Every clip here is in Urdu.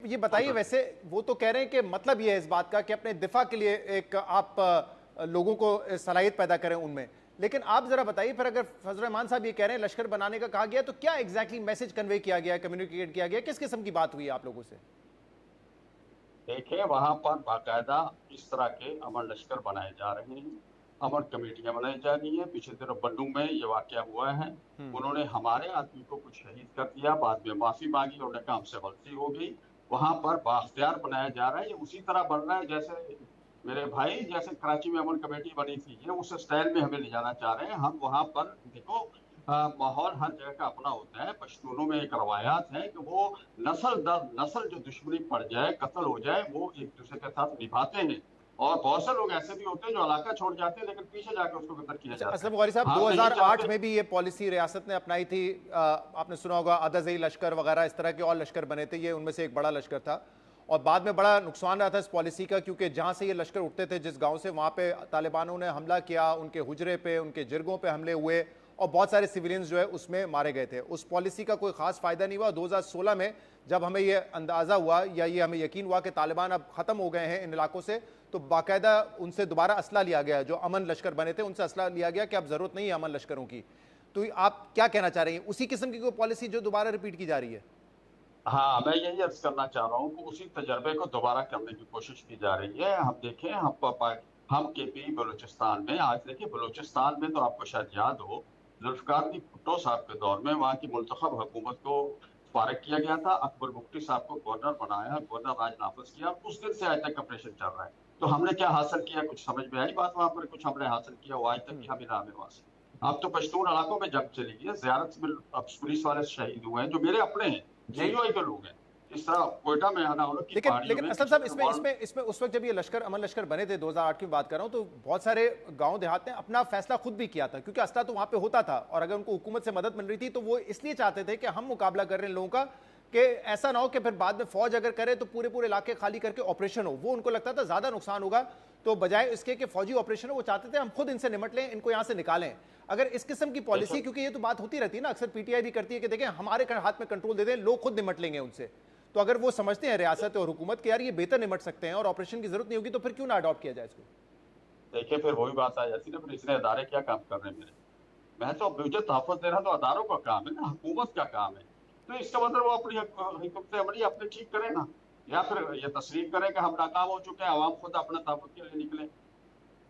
یہ بتائیے ویسے وہ تو کہہ رہے ہیں کہ مطلب یہ ہے اس بات کا کہ اپنے دفاع کے لیے ایک آپ لوگوں کو صلاحیت پیدا کریں ان میں، لیکن آپ ذرا بتائیے پھر اگر فضل الرحمان صاحب یہ کہہ رہے ہیں لشکر بنانے کا کہا گیا تو کیا ایگزیکٹلی میسج کنوے کیا گیا، کمیونیکیٹ کیا گیا، کس قسم کی بات ہوئی ہے آپ لوگوں سے؟ دیکھیں وہاں پر باقاعدہ اس طرح کے امن لشکر بنائے جا رہے ہیں، امن کمیٹیاں بنائی جا رہی ہیں. پچھلے دنوں بنڈو میں یہ واقعہ ہوا ہے، انہوں نے ہمارے آدمی کو کچھ شہید کر دیا، بعد میں معافی مانگی، انہوں نے کہا ہم سے غلطی ہو گئی. وہاں پر بااختیار بنایا جا رہا ہے. یہ اسی طرح بن رہا ہے جیسے میرے بھائی جیسے کراچی میں امن کمیٹی بنی تھی، یہ اس سٹائل میں ہمیں لے جانا چاہ رہے ہیں. ہم وہاں پر دیکھو ماحول ہر جگہ کا اپنا ہوتا ہے. پشتونوں میں ایک روایات ہے کہ وہ نسل در نسل جو دشمنی پڑ جائے، قتل ہو جائے، وہ ایک دوسرے کے ساتھ نبھاتے ہیں. اور بہت سے لوگ ایسے بھی ہوتے ہیں جو علاقہ چھوڑ جاتے ہیں لیکن پیچھے جا کے اس کو قتل کیا اچھا جاتا ہے. اسلم بخاری صاحب، ہم نہیں 2008 چاہتے. میں بھی یہ پالیسی ریاست نے اپنائی تھی، آپ نے سنا ہوگا آدھا لشکر وغیرہ اس طرح کے اور لشکر بنے تھے، یہ ان میں سے ایک بڑا لشکر تھا. اور بعد میں بڑا نقصان رہا تھا اس پالیسی کا، کیونکہ جہاں سے یہ لشکر اٹھتے تھے جس گاؤں سے، وہاں پہ طالبانوں نے حملہ کیا، ان کے حجرے پہ، ان کے جرگوں پہ حملے ہوئے اور بہت سارے سویلینز جو ہے اس میں مارے گئے تھے. اس پالیسی کا کوئی خاص فائدہ نہیں ہوا. 2016 میں جب ہمیں یہ اندازہ ہوا یا یہ ہمیں یقین ہوا کہ طالبان اب ختم ہو گئے ہیں ان علاقوں سے، تو باقاعدہ ان سے دوبارہ اسلحہ لیا گیا. جو امن لشکر بنے تھے ان سے اسلحہ لیا گیا کہ اب ضرورت نہیں ہے امن لشکروں کی. تو آپ کیا کہنا چاہ رہے ہیں، اسی قسم کی کوئی پالیسی جو دوبارہ ریپیٹ کی جا رہی ہے؟ ہاں میں یہی عرض کرنا چاہ رہا ہوں کہ اسی تجربے کو دوبارہ کرنے کی کوشش کی جا رہی ہے. ہم دیکھیں ہم کے پی بلوچستان میں آج دیکھیں، بلوچستان میں تو آپ کو شاید یاد ہو ذوالفقار الدین بھٹو صاحب کے دور میں وہاں کی منتخب حکومت کو فارغ کیا گیا تھا. اکبر بگٹی صاحب کو گورنر بنایا، گورنر راج نافذ کیا. اس دن سے آج تک آپریشن چل رہا ہے. تو ہم نے کیا حاصل کیا؟ کچھ سمجھ میں آئی بات؟ وہاں پر کچھ ہم نے حاصل کیا وہ آج تک کی ہمیں نام ہے وہاں سے. اب تو پشتون علاقوں میں جنگ چلی گئی ہے. زیارت میں اب پولیس والے شہید ہوئے ہیں جو میرے اپنے ہیں، جی JUI کے لوگ ہیں. اس طرح کوئٹہ میں آنا کی پہاڑیوں لیکن میں اسلم پچھلے صاحب دنوں اس میں اس وقت جب یہ لشکر امن لشکر بنے تھے 2008 کی بات کر رہا ہوں، تو بہت سارے گاؤں دیہات نے اپنا فیصلہ خود بھی کیا تھا، کیونکہ اسلحہ تو وہاں پہ ہوتا تھا اور اگر ان کو حکومت سے مدد مل رہی تھی تو وہ اس لیے چاہتے تھے کہ ہم مقابلہ کر رہے ہیں لوگوں کا، کہ ایسا نہ ہو کہ پھر بعد میں فوج اگر کرے تو پورے علاقے خالی کر کے آپریشن ہو. وہ ان کو لگتا تھا زیادہ نقصان ہوگا، تو بجائے اس کے کہ فوجی آپریشن ہو وہ چاہتے تھے ہم خود ان سے نمٹ لیں، ان کو یہاں سے نکالیں. اگر اس قسم کی پالیسی، کیونکہ یہ تو بات ہوتی رہتی ہے نا، اکثر PTI بھی کرتی ہے کہ دیکھیں ہمارے ہاتھ میں کنٹرول دے دیں، لوگ خود نمٹ لیں گے ان سے. تو اگر وہ سمجھتے ہیں ریاست اور حکومت کہ یار یہ بہتر نمٹ سکتے ہیں اور آپریشن کی ضرورت نہیں ہوگی، تو پھر کیوں نہ اڈاپٹ کیا جائے اس کو؟ دیکھیں پھر وہی بات آ جاتی ہے نا، پھر اتنے ادارے کیا کام کر رہے ہیں میرے؟ میں تو مجھے تحفظ دے رہا تو اداروں کا کام ہے نا، حکومت کا کام ہے. تو اس کا مطلب وہ اپنی حکمت عملی اپنے ٹھیک کرے نا، یا پھر یہ تسلیم کرے کہ ہم ناکام ہو چکے ہیں، عوام خود اپنے تحفظ کے لیے نکلے.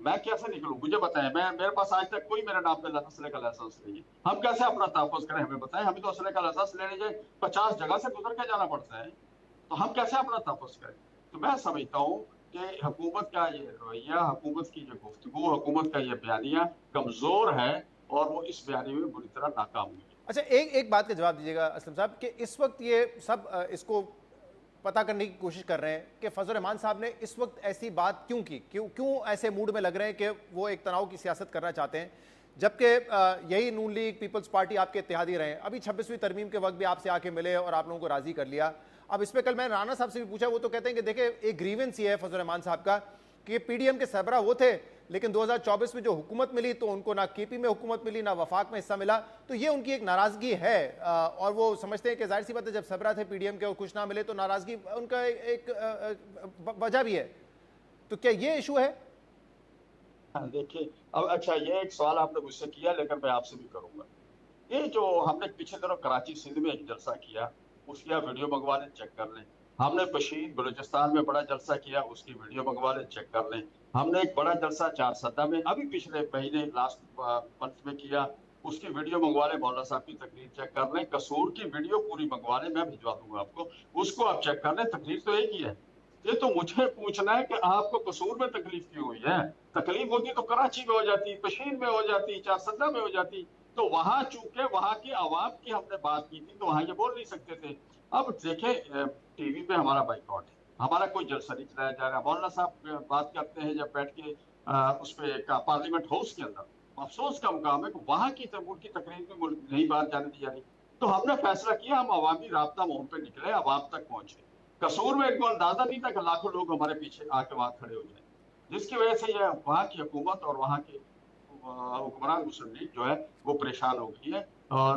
میں کیسے نکلوں؟ مجھے بتائیں. میرے پاس آج تک کوئی میرے نام پہ اسلحے کا لائسنس نہیں ہے. ہم کیسے اپنا تحفظ کریں؟ ہمیں بتائیں. ہمیں تو اسلحے کا لائسنس لینے جائے 50 جگہ سے گزر کے جانا پڑتا ہے. تو ہم کیسے اپنا تحفظ کریں؟ تو میں سمجھتا ہوں کہ حکومت کا یہ رویہ، حکومت کی جو گفتگو، حکومت کا یہ بیانیہ کمزور ہے اور وہ اس بیانیے میں بری طرح ناکام ہوئی ہے. اچھا ایک بات کا جواب دیجیے گا اسلم صاحب، کہ اس وقت یہ سب اس کو پتہ کرنے کی کوشش کر رہے ہیں کہ فضل الرحمان صاحب نے اس وقت ایسی بات کیوں کی، کیوں ایسے موڈ میں لگ رہے ہیں کہ وہ ایک تناؤ کی سیاست کرنا چاہتے ہیں، جبکہ یہی نون لیگ پیپلز پارٹی آپ کے اتحادی رہے ہیں. ابھی 26ویں ترمیم کے وقت بھی آپ سے آ کے ملے اور آپ لوگوں کو راضی کر لیا. اب اس پہ کل میں رانا صاحب سے بھی پوچھا، وہ تو کہتے ہیں کہ دیکھیں ایک گریونس یہ ہے فضل الرحمان صاحب کا کہ PDM کے سربراہ وہ تھے، لیکن 2024 میں جو حکومت ملی تو ان کو نہ KP میں حکومت ملی، نہ وفاق میں حصہ ملا. تو یہ ان کی ایک ناراضگی ہے اور وہ سمجھتے ہیں کہ ظاہر سی بات ہے جب سربراہ تھے PDM کے اور کچھ نہ ملے تو ناراضگی ان کا ایک وجہ بھی ہے. تو کیا یہ ایشو ہے؟ دیکھیے اب اچھا، یہ ایک سوال آپ نے مجھ سے کیا لیکن میں آپ سے بھی کروں گا. یہ جو ہم نے پچھلے دنوں کراچی سندھ میں ایک جلسہ کیا، اس کی ویڈیو منگوا لیں، چیک کر لیں. ہم نے بشیر بلوچستان میں بڑا جلسہ کیا، اس کی ویڈیو منگوا لیں، چیک کر لیں. ہم نے ایک بڑا جلسہ چارسدہ میں ابھی پچھلے مہینے لاسٹ منتھ میں کیا، اس کی ویڈیو منگوا لیں. مولانا صاحب کی تقریر چیک کر لیں. قصور کی ویڈیو پوری منگوا لیں، میں بھجوا دوں گا آپ کو، اس کو آپ چیک کر لیں. تقریر تو ایک ہی ہے. یہ تو مجھے پوچھنا ہے کہ آپ کو قصور میں تکلیف کیوں ہوئی ہے؟ تکلیف ہوتی تو کراچی میں ہو جاتی، پشین میں ہو جاتی، چارسدہ میں ہو جاتی. تو وہاں چونکہ وہاں کے عوام کی ہم نے بات کی تھی تو وہاں یہ بول نہیں سکتے تھے. اب دیکھیں ٹی وی پہ ہمارا بائیکاٹ ہے، ہمارا کوئی جلسہ نہیں چلایا جا رہا. مولانا صاحب بات کرتے ہیں جب بیٹھ کے اس پہ پارلیمنٹ ہاؤس کے اندر، افسوس کا مقام ہے کہ وہاں کی تقریر میں نہیں بات جانے دی جا رہی. تو ہم نے فیصلہ کیا ہم عوامی رابطہ مہم پہ نکلے، عوام تک پہنچے. قصور میں ان کو اندازہ نہیں تھا کہ لاکھوں لوگ ہمارے پیچھے آ کے وہاں کھڑے ہو جائیں، جس کی وجہ سے یہ وہاں کی حکومت اور وہاں کے حکمران مسلم لیگ جو ہے وہ پریشان ہو گئی ہے. اور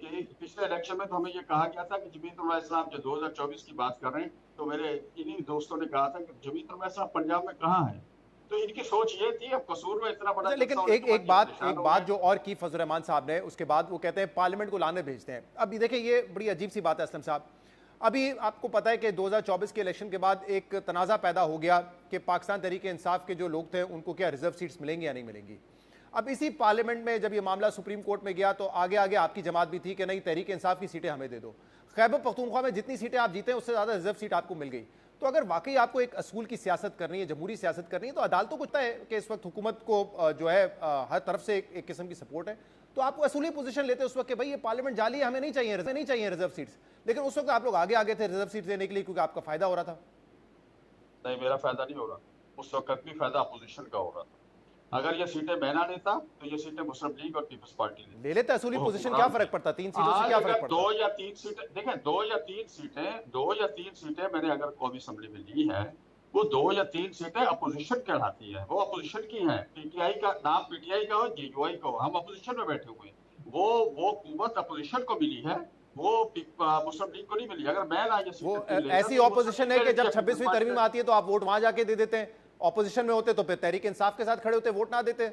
کہ پچھلے الیکشن میں تو ہمیں یہ کہا گیا تھا کہ جمیت علماء اسلام جو 2024 کی بات کر رہے ہیں، تو میرے انہی دوستوں نے کہا تھا کہ جمیت علماء اسلام پنجاب میں کہاں ہے؟ تو ان کی سوچ یہ تھی، اب قصور میں اتنا بڑا اچھا، لیکن جلسہ ہونے ایک کے ایک بعد یہ بات پریشان ایک ہو بات گئے۔ جو اور کی فضل الرحمان صاحب نے، اس کے بعد وہ کہتے ہیں پارلیمنٹ کو لانے بھیجتے ہیں. اب یہ دیکھیں، یہ بڑی عجیب سی بات ہے اسلم صاحب. ابھی آپ کو پتا ہے کہ 2024 کے الیکشن کے بعد ایک تنازع پیدا ہو گیا کہ پاکستان تحریک انصاف کے جو لوگ تھے ان کو کیا ریزرو سیٹس ملیں گی یا نہیں ملیں گی. اب اسی پارلیمنٹ میں جب یہ معاملہ سپریم کورٹ میں گیا تو آگے آگے آپ کی جماعت بھی تھی کہ نہیں، تحریک انصاف کی سیٹیں ہمیں دے دو. خیبر پختونخوا میں جتنی سیٹیں آپ جیتے ہیں اس سے زیادہ ریزرو سیٹ آپ کو مل گئی. تو اگر واقعی آپ کو ایک اصول کی سیاست کرنی ہے، جمہوری سیاست کرنی ہے، تو عدالتوں کو پتہ ہے کہ اس وقت حکومت کو جو ہے ہر طرف سے ایک قسم کی سپورٹ ہے. تو آپ کو اصولی پوزیشن لیتے اس وقت کہ بھائی یہ پارلیمنٹ جعلی ہے، ہمیں نہیں چاہیے ریزرو سیٹس. لیکن اس وقت آپ لوگ آگے آگے تھے ریزرو سیٹس دینے کے لیے کیونکہ آپ کا فائدہ ہو رہا تھا. نہیں، میرا فائدہ نہیں ہو رہا، اس وقت بھی فائدہ اپوزیشن کا ہو رہا تھا. اگر یہ سیٹیں میں نہ لیتا تو یہ سیٹیں مسلم لیگ اور پیپلز پارٹی لیتی، لے لیتے اصولی وہ پوزیشن، کیا حکمران تھے. فرق پڑتا؟ 3 سیٹوں سے آج کیا فرق اگر پڑتا؟ 2 یا 3 سیٹیں دیکھیں، 2 یا 3 سیٹیں میں نے اگر قومی اسمبلی میں لی ہے، وہ 2 یا 3 سیٹیں اپوزیشن کہلاتی ہے، وہ اپوزیشن کی ہیں. پی ٹی آئی کا نام پی ٹی آئی کا ہو، جے یو آئی کا ہو، ہم اپوزیشن میں بیٹھے ہوئے ہیں. وہ قوت اپوزیشن کو ملی ہے، وہ مسلم لیگ کو نہیں ملی. اگر میں نہ یہ وہ سیٹیں لے لیتا ایسی تو یہ مسلم اپوزیشن لیگ ہے لے کہ لیتی جب ہے، پیپلز 26ویں پارٹی ترمیم لے آتی ہے تو آپ ووٹ وہاں جا کے دے دیتے ہیں. اپوزیشن میں ہوتے تو پھر تحریک انصاف کے ساتھ کھڑے ہوتے، ووٹ نہ دیتے.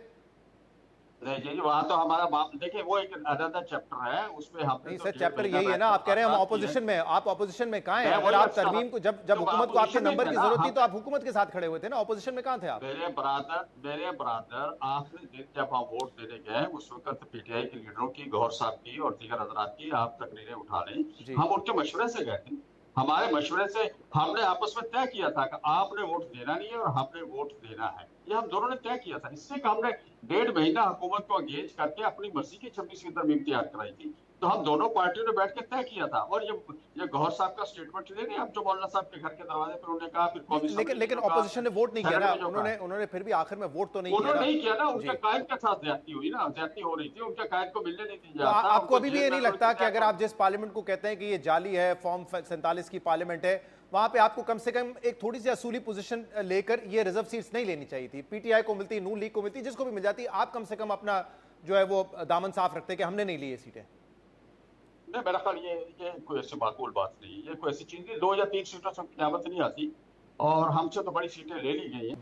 نہیں جی، وہاں تو ہمارا دیکھیں وہ ایک علیحدہ چیپٹر ہے، اس میں ہم نے نہیں تو سر، 1.5 چیپٹر مہینہ یہی ہے بیٹھ نا، کے آپ کہہ رہے ہیں ہم مذاکرات کیے ہیں. اپوزیشن میں. آپ اپوزیشن میں کہاں ہیں؟ میں اگر وہی آپ عرض کر رہا ترمیم ہوں، کو جب تو حکومت کو آپ کے اپوزیشن میں نمبر تھے کی نا ضرورت تھی ہم. تو آپ حکومت کے ساتھ کھڑے ہوئے تھے نا، اپوزیشن میں کہاں تھے آپ؟ میرے برادر آخری دن جب ہم ووٹ دینے گئے، اس وقت پی ٹی آئی کے لیڈروں کی، گوہر صاحب کی اور دیگر حضرات کی آپ تقریریں اٹھا لیں، جی ہم ان کے مشورے سے گئے تھے. ہمارے مشورے سے ہم نے آپس میں طے کیا تھا کہ آپ نے ووٹ دینا نہیں ہے اور ہم نے ووٹ دینا ہے. یہ ہم دونوں نے طے کیا تھا. اس سے کہ ہم نے 1.5 مہینہ حکومت کو انگیج کر کے اپنی مرضی کی 26ویں ترمیم تیار کرائی تھی. تو ہم دونوں پارٹیوں نے بیٹھ کے طے کیا تھا. اور یہ گوہر صاحب کا سٹیٹمنٹ لے نہیں، اب جو مولانا صاحب کے گھر کے دروازے پر انہوں نے کہا، پھر قومی نہیں، اسمبلی میں لیکن جو کہا، اپوزیشن نے ووٹ نہیں کیا سینٹ نا. میں جو کہا. انہوں نے پھر بھی آخر میں ووٹ تو نہیں کیا انہوں نے نا. نہیں کیا نا، ان جی. کے قائد کے ساتھ زیادتی ہوئی نا، زیادتی ہو رہی تھی، ان کے قائد کو ملنے نہیں دیا تو جاتا، آپ ان کو کو ابھی بھی جیل یہ میں نہیں انہوں نے لگتا کہ قید اگر آپ جس پارلیمنٹ کو کہتے ہیں کہ یہ جعلی ہے، فارم 47 کی پارلیمنٹ ہے، وہاں پہ آپ کو کم سے کم ایک تھوڑی سی اصولی پوزیشن لے کر یہ ریزرو سیٹس نہیں لینی چاہیے تھی؟ پی ٹی آئی کو ملتی، نون لیگ کو ملتی، جس کو بھی مل جاتی، آپ کم سے کم اپنا جو ہے وہ دامن صاف رکھتے کہ ہم نے نہیں لی یہ سیٹیں. نہیں، میرا خیال یہ کوئی ایسی معقول بات نہیں، یہ کوئی ایسی چیز نہیں. 2 یا 3 سیٹوں سے قیامت نہیں آتی، اور ہم سے تو بڑی سیٹیں لے لی گئی ہیں.